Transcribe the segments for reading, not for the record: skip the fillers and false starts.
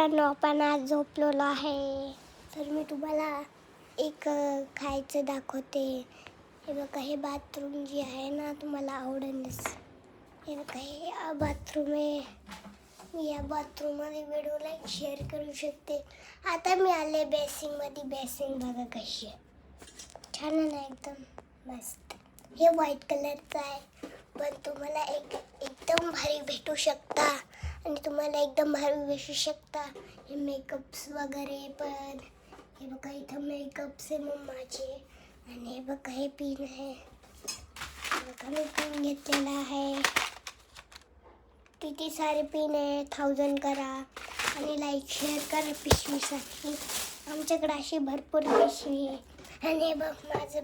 आपण आज झोपलेलो आहे, तर मी तुम्हाला एक खायचं दाखवते. हे बघा, हे बाथरूम जे आहे ना, तुम्हाला आवडेलच. हे बघा, हे बाथरूम आहे. मी या बाथरूममध्ये व्हिडिओ लाईक शेअर करू शकते. आता मी आले बेसिंगमध्ये. बेसिंग बघा कशी आहे, छान आहे ना, एकदम मस्त. हे व्हाईट कलरचं आहे, पण तुम्हाला एकदम भारी भेटू शकता आणि तुम्हाला एकदम भारी भेटू शकता. हे मेकअप्स वगैरे पण. हे बघा, इथं मेकअप्स आहे मम्माचे. आणि हे बघा, हे पिन आहे. बघा, मी पिन घेतलेला आहे. किती सारे पिन आहे, 1000 करा आणि लाईक शेअर करा पिशवीसाठी. आमच्याकडे अशी भरपूर पिशवी आहे. आणि हे बघ, माझं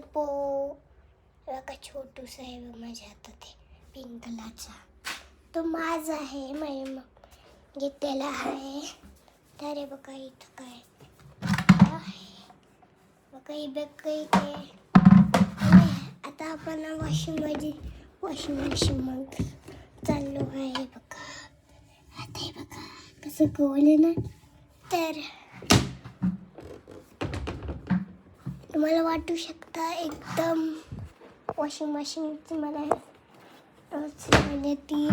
बघा छोटूस आहे बघ माझ्या हातात आहे, पिंक कलरचा. तो माझा आहे, मग घेतलेला आहे. तर हे बघा, इथं काय आहे बघा, ही बघ इथे. आता आपण वॉशिंग मशीन मग चाललो आहे बघा. आता हे बघा कसं गोल आहे ना. तर तुम्हाला वाटू शकता एकदम वॉशिंग मशीनची मला म्हणजे ती.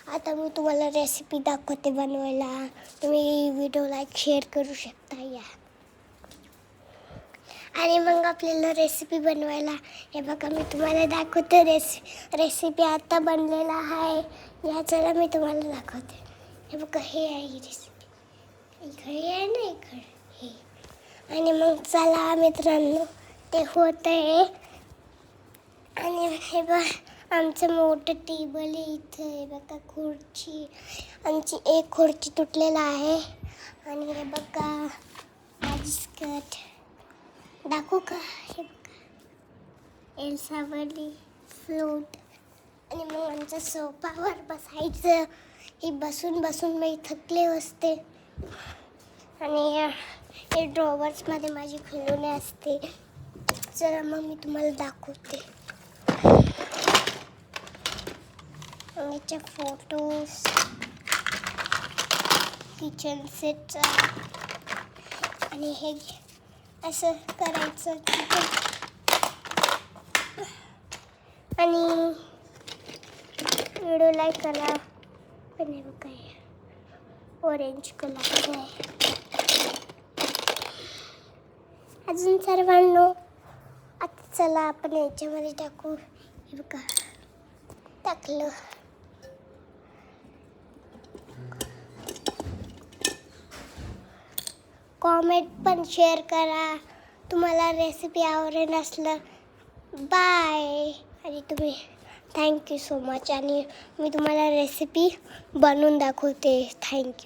आता मी तुम्हाला रेसिपी दाखवते बनवायला. तुम्ही व्हिडिओ लाईक शेअर करू शकता या. आणि मग आपल्याला रेसिपी बनवायला, हे बघा मी तुम्हाला दाखवते. रेसिपी आता बनलेला आहे या. चला मी तुम्हाला दाखवते. हे बघा, हे आहे रेसिपी. इकडे आहे ना, इकडे हे. आणि मग चला मित्रांनो, ते होत आहे. आणि हे बघा, आमचं मोठं टेबल आहे इथं. हे बघा, खुर्ची. आमची एक खुर्ची तुटलेला आहे. आणि हे बघा, माझी स्कर्ट दाखवू का? हे बघा, एल्सावरली फ्लोट. आणि मग आमच्या सोफावर बसायचं. हे बसून बसून मी थकले असते. आणि हे ड्रॉवर्समध्ये माझी खिलोणे असते. चला मग मी तुम्हाला दाखवते. याचे फोटोज, किचन सेट. आणि हे असं करायचं. आणि व्हिडिओ लाईक करा. पण हे बघा, ऑरेंज कलर आहे. अजून सर्वांनो, आता चला आपण याच्यामध्ये टाकू. हे बघा, टाकलं. कॉमेंट पण शेअर करा. तुम्हाला रेसिपी आवडेल असलं बाय. आणि तुम्ही थँक्यू सो मच. आणि मी तुम्हाला रेसिपी बनवून दाखवते. थँक्यू.